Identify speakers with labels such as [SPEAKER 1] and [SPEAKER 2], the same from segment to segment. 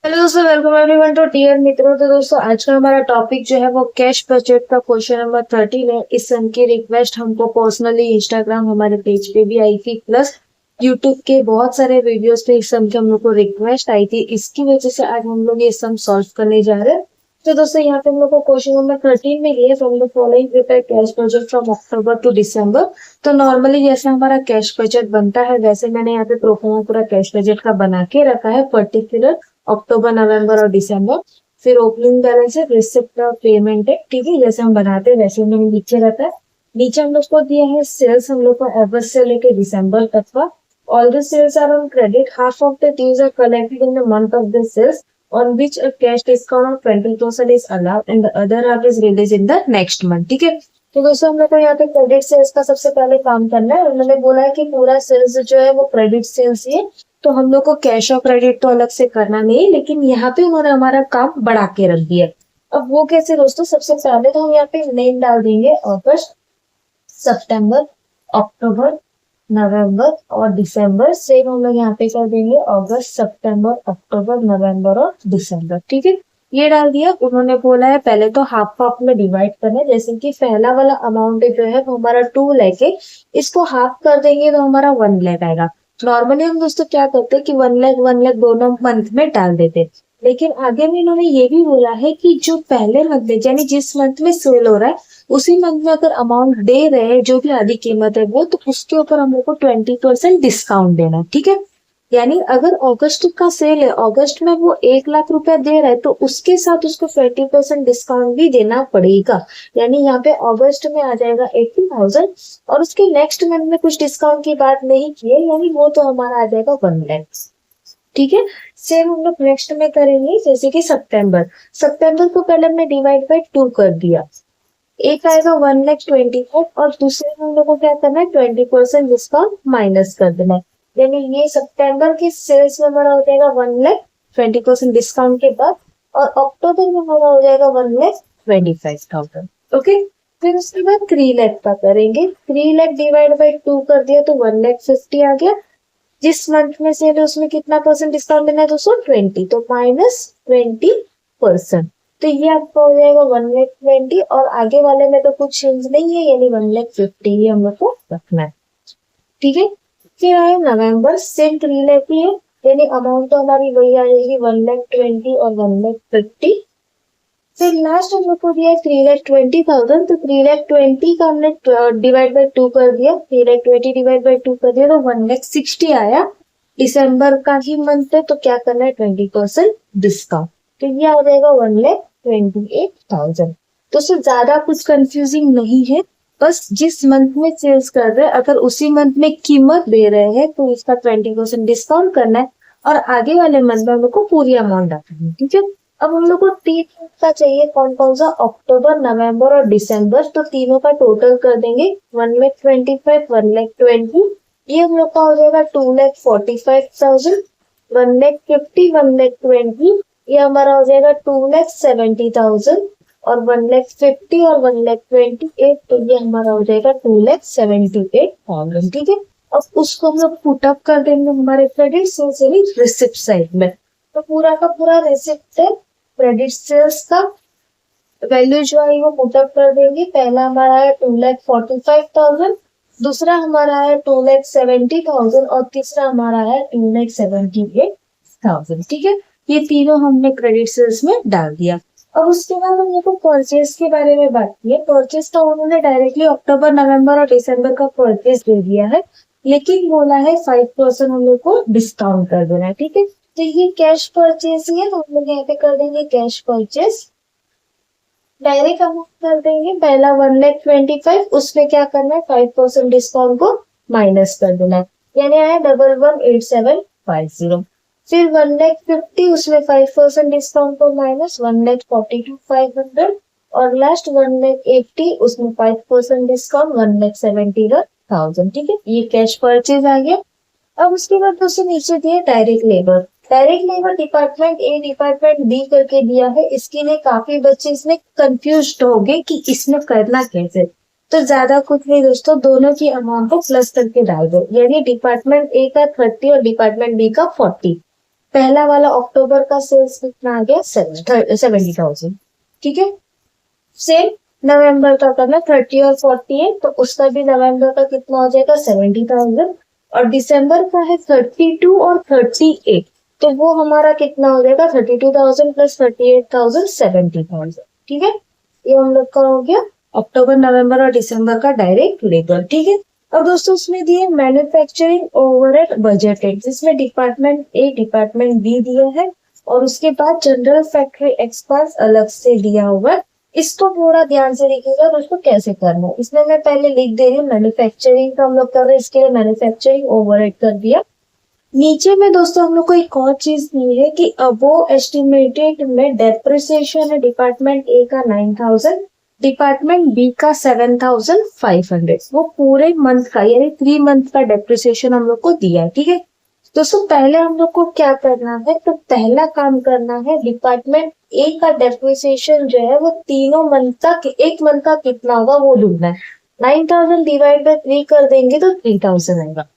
[SPEAKER 1] Hello दोस्तों, welcome everyone two tier मित्रों। तो दोस्तों, आज का हमारा टॉपिक जो है वो कैश बजट का क्वेश्चन नंबर 13 है। इस सन की रिक्वेस्ट हमको पर्सनली इंस्टाग्राम हमारे पेज पे भी आई थी, प्लस यूट्यूब के बहुत सारे वीडियोस पे इस सम की हम लोग को रिक्वेस्ट आई थी। इसकी वजह से आज हम लोग ये सम सॉल्व करने जा रहे हैं। तो दोस्तों, यहाँ पे हम लोग को क्वेश्चन नंबर 13 में लिए from the following prepare cash budget from October to December. तो नॉर्मली जैसे हमारा कैश बजट बनता है वैसे मैंने यहाँ पे प्रोफार्मा पूरा कैश बजट का बना के रखा है, पर्टिकुलर अक्टूबर, नवंबर और दिसंबर। फिर ओपनिंग बैलेंस है, रिसिप्ट और पेमेंट है, ठीक है, जैसे हम बनाते हैं वैसे हम लोग नीचे रहता है। नीचे हम लोग को दिया है सेल्स, हम लोग को अगस्त से लेके दिसंबर तक का। All the sales are on credit, half of the dues are collected in the month of the sales on which a cash discount of 20% is allowed and the other half is released in the next month। ठीक है, तो दोस्तों हम लोग को यहाँ पे credit sales का सबसे पहले काम करना है। उन्होंने बोला है कि पूरा सेल्स जो है वो क्रेडिट सेल्स ही है, तो हम लोग को कैश और क्रेडिट तो अलग से करना नहीं, लेकिन यहाँ पे उन्होंने हमारा काम बढ़ा के रख दिया। अब वो कैसे दोस्तों, सबसे पहले तो हम यहाँ पे नेम डाल देंगे अगस्त, सितंबर, अक्टूबर, नवंबर और दिसंबर। सेम हम लोग यहाँ पे कर देंगे अगस्त, सितंबर, अक्टूबर, नवंबर और दिसंबर। ठीक है, ये डाल दिया। उन्होंने बोला है पहले तो हाफ हाफ में डिवाइड करना है, जैसे कि पहला वाला अमाउंट जो है वो हमारा 2 लाख है, इसको हाफ कर देंगे तो हमारा 1 लाख आएगा। नॉर्मली हम दोस्तों क्या करते हैं कि 1 लाख दोनों मंथ में डाल देते, लेकिन आगे में इन्होंने ये भी बोला है कि जो पहले मंथ में यानी जिस मंथ में सेल हो रहा है उसी मंथ में अगर अमाउंट दे रहे हैं जो भी आधी कीमत है वो, तो उसके ऊपर हम लोग को 20% डिस्काउंट देना है। ठीक है, यानी अगर अगस्त का सेल है, अगस्त में वो 1 लाख रुपए दे रहा है, तो उसके साथ उसको 20% डिस्काउंट भी देना पड़ेगा। यानी यहाँ पे अगस्त में आ जाएगा 80,000 और उसके नेक्स्ट मंथ में कुछ डिस्काउंट की बात नहीं की है, यानी वो तो हमारा आ जाएगा 1 लाख। ठीक है, सेम हम लोग नेक्स्ट में करेंगे, जैसे कि सितंबर। सितंबर को पहले हमने डिवाइड बाई 2 कर दिया, एक आएगा 1,20,000 और दूसरे में हम लोग को क्या करना है, 20% डिस्काउंट माइनस कर देना है। यानी ये सितंबर की सेल्स में हमारा हो जाएगा 1,20,000 डिस्काउंट के बाद, और अक्टूबर में हमारा हो जाएगा 1,25,000। ओके, फिर उसके बाद 3 लाख का करेंगे। 3 लाख डिवाइड बाई 2 कर दिया तो 1,50,000 आ गया। जिस मंथ में सेल है उसमें कितना परसेंट डिस्काउंट देना है दोस्तों, 20, तो -20%। तो ये आपका हो जाएगा 1,20,000 और आगे वाले में तो कुछ चेंज नहीं है, यानी 1,50,000 ही हम लोग को रखना है। ठीक है, फिर आए नवंबर, सेम 3 लाख ही है, यानी अमाउंट तो हमारी वही आ जाएगी 1,20,000 और 1,50,000। फिर लास्ट हम लोग को दिया है 3,20,000, तो 3,20,000 का हमने डिवाइड बाई 2 कर दिया, 3,20,000 डिवाइड बाई 2 कर दिया तो 1,60,000 आया। दिसंबर का ही मंथ है तो क्या करना है, 20% डिस्काउंट, तो ये आ जाएगा 1,28,000। तो उससे ज्यादा कुछ कंफ्यूजिंग नहीं है, बस जिस मंथ में सेल्स कर रहे हैं अगर उसी मंथ में कीमत दे रहे हैं तो इसका 20% डिस्काउंट करना है, और आगे वाले मंथ में हम लोग को पूरी अमाउंट डालनी है। ठीक है, अब हम लोग को 3 का चाहिए, कौन कौन सा, अक्टूबर, नवंबर और दिसंबर, तो तीनों का टोटल कर देंगे 1,25,000, 1,20,000। ये हम लोग का हो जाएगा 2,45,000, 1,50,000, 1,20,000। ये हमारा हो जाएगा 2,70,000 और 1,50,000 और 1,28,000, तो ये हमारा हो जाएगा 2,78,000। ठीक है, अब उसको हम लोग पुट अप कर देंगे हमारे क्रेडिट सेल्स यानी रिसिप्ट साइड में। तो पूरा का पूरा रिसिप्ट है क्रेडिट सेल्स का, वैल्यू जो है वो पुटअप कर देंगे। पहला हमारा है 2,45,000, दूसरा हमारा है 2,70,000 और तीसरा हमारा है 2,78,000। ठीक है, ये तीनों हमने क्रेडिट सेल्स में डाल दिया। अब उसके बाद हम लोग को परचेज के बारे में बात की है। परचेज तो उन्होंने डायरेक्टली अक्टूबर, नवंबर और दिसंबर का परचेज दे दिया है, लेकिन बोला है 5% हम लोग को डिस्काउंट कर देना है। ठीक है, तो ये कैश परचेज ही है, तो हम लोग यहाँ पे कर देंगे कैश परचेज। डायरेक्ट अमाउंट कर देंगे, पहला 1,25,000, उसमें क्या करना है, 5% डिस्काउंट को माइनस कर देना है, यानी आया 11,8750। फिर 1,50,000, उसमें 5% डिस्काउंट को माइनस 1,42,500 और लास्ट 1,80,000, उसमें 5% डिस्काउंट 1,70,000। ठीक है, ये कैश परचेज आ गया। अब उसके बाद दोस्तों नीचे दिए direct labour. Direct labour department A, department B करके दिया है, इसके लिए काफी बच्चे इसमें कंफ्यूज हो गए कि इसमें करना कैसे। तो ज्यादा कुछ नहीं दोस्तों, दोनों की अमाउंट को प्लस करके डाल दो, यानी डिपार्टमेंट ए का 30 और डिपार्टमेंट बी का 40। पहला वाला अक्टूबर का सेल्स कितना आ गया 70,000, ठीक है। सेम नवंबर का करना 30 और 48, तो उसका भी नवंबर का कितना हो जाएगा 70,000, और दिसंबर का है 32 और 38, तो वो हमारा कितना हो जाएगा 32,000 प्लस 38,000 70,000, ठीक है। ये हम लोग का हो गया अक्टूबर नवंबर और दिसंबर का डायरेक्ट लेबर, ठीक है। अब दोस्तों उसमें दिए मैन्युफैक्चरिंग ओवरहेड बजटेड, जिसमें डिपार्टमेंट ए डिपार्टमेंट बी दिया है, और उसके बाद जनरल फैक्ट्री एक्सपेंस अलग से दिया हुआ है। इसको थोड़ा ध्यान से देखिएगा तो उसको कैसे करना है। इसमें मैं पहले लिख दे रही हूँ मैन्युफैक्चरिंग का हम लोग कर रहे हैं, इसके लिए मैन्युफैक्चरिंग ओवरहेड कर दिया। नीचे में दोस्तों हम लोग को एक और चीज दी है कि अबो एस्टिमेटेड में डेप्रिसिएशन है डिपार्टमेंट ए का 9,000, डिपार्टमेंट बी का 7,500, वो पूरे मंथ का यानी 3 मंथ का डेप्रिसिएशन हम लोग को दिया है, ठीक है। दोस्तों पहले हम लोग को क्या करना है, तो पहला काम करना है डिपार्टमेंट ए का डेप्रिसिएशन जो है वो तीनों मंथ तक, एक मंथ का कितना होगा वो ढूंढना है। 9,000 डिवाइड बाय 3 कर देंगे तो 3,000 आएगा,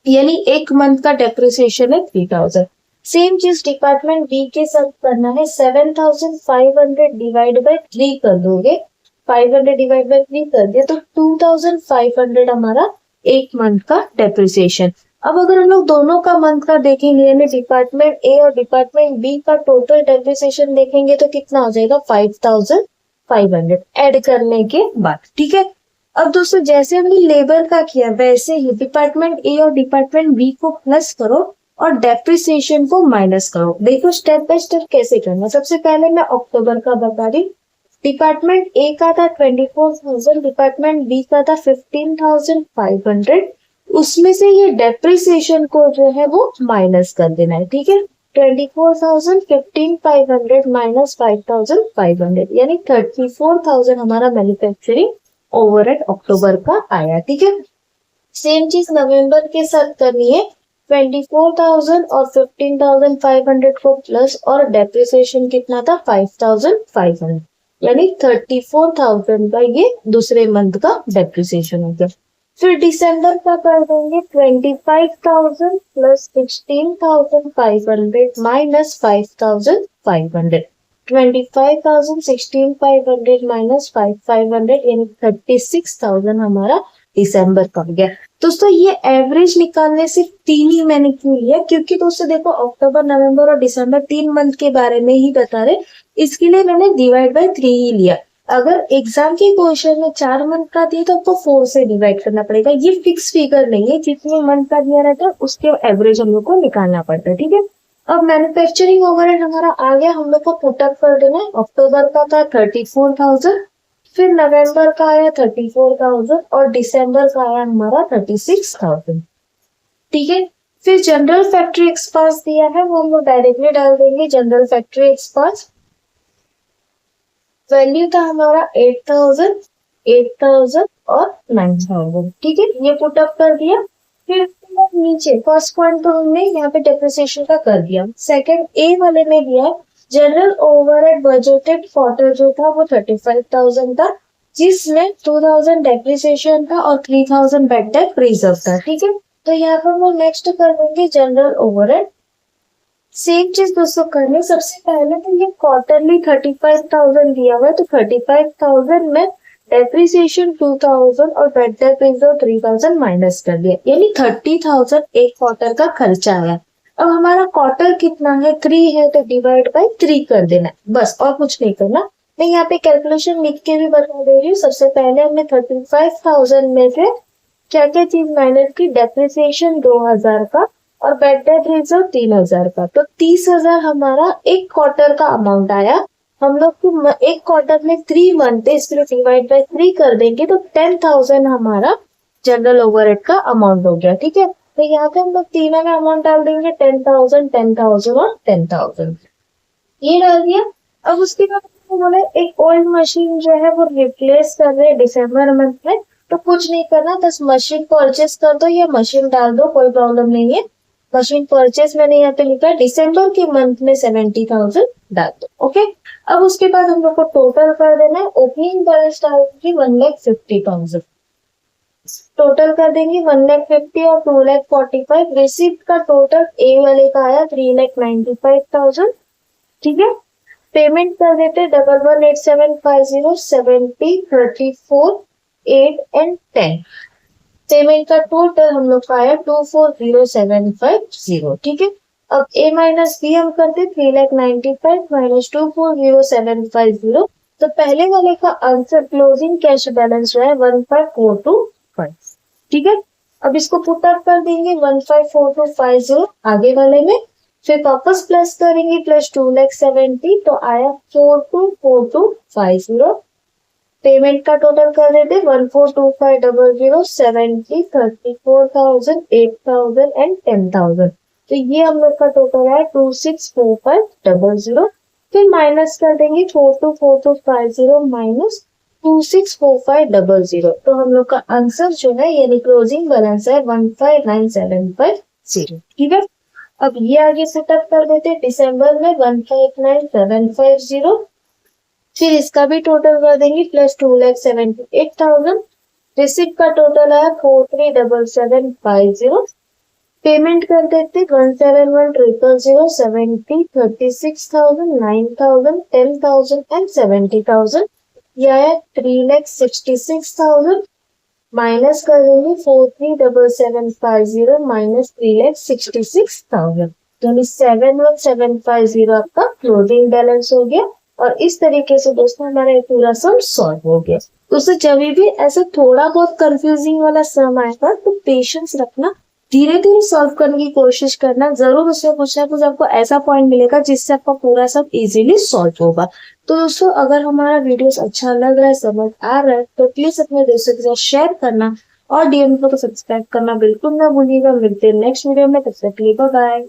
[SPEAKER 1] यानी एक मंथ का डेप्रिसिएशन है 3,000। सेम चीज डिपार्टमेंट बी के साथ करना है, 7,500 डिवाइड बाय 3 कर दोगे, 500 डिवाइड बाय 3 कर दिया तो 2,500 हमारा एक मंथ का डेप्रिसिएशन। अब अगर हम लोग दोनों का मंथ का देखेंगे यानी डिपार्टमेंट ए और डिपार्टमेंट बी का टोटल डेप्रिसिएशन देखेंगे तो कितना हो जाएगा 5,500 ऐड करने के बाद, ठीक है। अब दोस्तों जैसे हमने लेबर का किया वैसे ही डिपार्टमेंट ए और डिपार्टमेंट बी को प्लस करो और डेप्रिसिएशन को माइनस करो। देखो स्टेप बाय स्टेप कैसे करना। सबसे पहले मैं अक्टूबर का बता रही। डिपार्टमेंट ए का था 24,000, डिपार्टमेंट बी का था 15,500, उसमें से ये डेप्रिसिएशन को जो है वो माइनस कर देना है, ठीक है। 24,000 15,500 माइनस 5,500 यानी 34,000 हमारा मैन्युफैक्चरिंग ओवरहेड अक्टूबर का आया, ठीक है। सेम चीज नवंबर के साथ करनी है, 24,000 और 15,500 को प्लस और डेप्रिसिएशन कितना था 5,500 यानी 34,000 का ये दूसरे मंथ का डेप्रिसिएशन हो गया। फिर दिसंबर का कर देंगे 25,000 प्लस 16,500 माइनस 5,500, 25,000 16,500 माइनस 5,500 यानी 36,000 हमारा दिसंबर का हो गया। दोस्तों ये एवरेज निकालने से 3 ही मैंने क्यों लिया, क्योंकि दोस्तों देखो अक्टूबर नवंबर और दिसंबर 3 मंथ के बारे में ही बता रहे, इसके लिए मैंने डिवाइड बाय 3 ही लिया। अगर एग्जाम के क्वेश्चन में 4 मंथ का दिया तो आपको 4 से डिवाइड करना पड़ेगा। ये फिक्स फिगर नहीं है, जितने मंथ का दिया रहता है उसके एवरेज हम लोग को निकालना पड़ता है, ठीक है। अब मैन्युफैक्चरिंग ओवरहेड हमारा आ गया, हम लोग को पुट अप कर देना है। अक्टूबर का था 34,000, फिर नवंबर का आया 34,000 और दिसंबर का आया हमारा 36,000, ठीक है। फिर जनरल फैक्ट्री एक्सपेंस दिया है वो हम लोग डायरेक्टली डाल देंगे। जनरल फैक्ट्री एक्सपेंस वैल्यू था हमारा 8,000, 8,000 और 9,000, ठीक है। ये पुट अप कर दिया। फिर नीचे फर्स्ट पॉइंट तो हमने यहाँ पे डेप्रिसिएशन का कर दिया। सेकंड ए वाले में दिया जनरल ओवरहेड बजटेड क्वार्टर जो था वो 35,000 था, जिसमें 2,000 डेप्रिसिएशन था और 3,000 बैड डेट रिजर्व था, ठीक है। तो यहाँ पर हम नेक्स्ट कर देंगे जनरल ओवरहेड। सेम चीज दोस्तों करनी, सबसे पहले तो ये क्वार्टरली 35,000 दिया हुआ है तो 35,000 में डेप्रिसिएशन 2,000 और बैड डेट रिजर्व 3,000 माइनस कर दिया, यानी 30,000 एक क्वार्टर का खर्चा आया। अब हमारा क्वार्टर कितना है 3 है तो डिवाइड बाय 3 कर देना है, बस और कुछ नहीं करना। मैं यहाँ पे कैलकुलेशन लिख के भी बता दे रही हूँ। सबसे पहले हमने 35,000 में से क्या क्या चीज माइनस की, डेप्रिसिएशन 2,000 का और बैड डेट रिजर्व 3,000 का, तो 30,000 हमारा एक क्वार्टर का अमाउंट आया। हम लोग को एक क्वार्टर में 3 मंथ है इसलिए डिवाइड बाय 3 कर देंगे तो 10,000 हमारा जनरल ओवरहेड का अमाउंट हो गया, ठीक है। तो यहाँ पे हम लोग तीनों में अमाउंट डाल देंगे 10,000 10,000 और 10,000, ये डाल दिया। अब उसके बाद उन्होंने एक ओल्ड मशीन जो है वो रिप्लेस कर रहे हैं दिसंबर मंथ में, तो कुछ नहीं करना, बस मशीन परचेस कर दो या मशीन डाल दो, कोई प्रॉब्लम नहीं है। मशीन परचेस मैंने यहाँ पे लिखा है, दिसंबर के मंथ में 70,000 डाल दो, ओके। अब उसके बाद हम लोग को टोटल कर देना है। ओपनिंग बैलेंस डाल दी 1,50,000, टोटल कर देंगे 1,50,000 और 2,45,000। रिसिप्ट का टोटल ए वाले का आया 3,95,000। ठीक है, पेमेंट कर देते 11,8750 70 34 8 एंड 10। पेमेंट का टोटल हम लोग का आया 240750। ठीक है, अब ए माइनस बी हम करते 3,95,000 माइनस 240750। तो पहले वाले का आंसर क्लोजिंग कैश बैलेंस जो है 154250। ठीक है, अब इसको पुट अप कर देंगे 154250 आगे वाले में, फिर वापस प्लस करेंगे प्लस 2,70,000 तो आया 424250। पेमेंट का टोटल कर देते 142500 70 34,000 8,000 एंड 10,000। तो ये हम लोग का टोटल है 264500। फिर माइनस कर देंगे 424250 माइनस 264500। तो हम लोग का आंसर जो है यानी क्लोजिंग बैलेंस है 159750। ठीक है, अब ये आगे सेटअप कर देते दिसंबर में 159750। फिर इसका भी टोटल कर देंगे प्लस 2,78,000। रिसिप्ट का टोटल आया 437750। पेमेंट कर देते 171,000 70 36,000 9,000 10,000 एंड 70,000। यह आया 3,66,000। माइनस कर देंगे 437750 माइनस 3,66,000। तो 71,750 आपका क्लोजिंग बैलेंस हो गया। और इस तरीके से दोस्तों हमारा ये पूरा सम सॉल्व हो गया। दोस्तों जब भी ऐसा थोड़ा बहुत कंफ्यूजिंग वाला सम आएगा तो पेशेंस रखना, धीरे धीरे सॉल्व करने की कोशिश करना, जरूर उसमें कुछ ना कुछ आपको ऐसा पॉइंट मिलेगा जिससे आपका पूरा सम इजीली सॉल्व होगा। तो दोस्तों अगर हमारा वीडियोस अच्छा लग रहा है, समझ आ रहा है तो प्लीज अपने दोस्तों के साथ शेयर करना और डीएम को सब्सक्राइब करना बिल्कुल ना भूलिएगा। मिलते हैं नेक्स्ट वीडियो में, तब तक के लिए बाय बाय।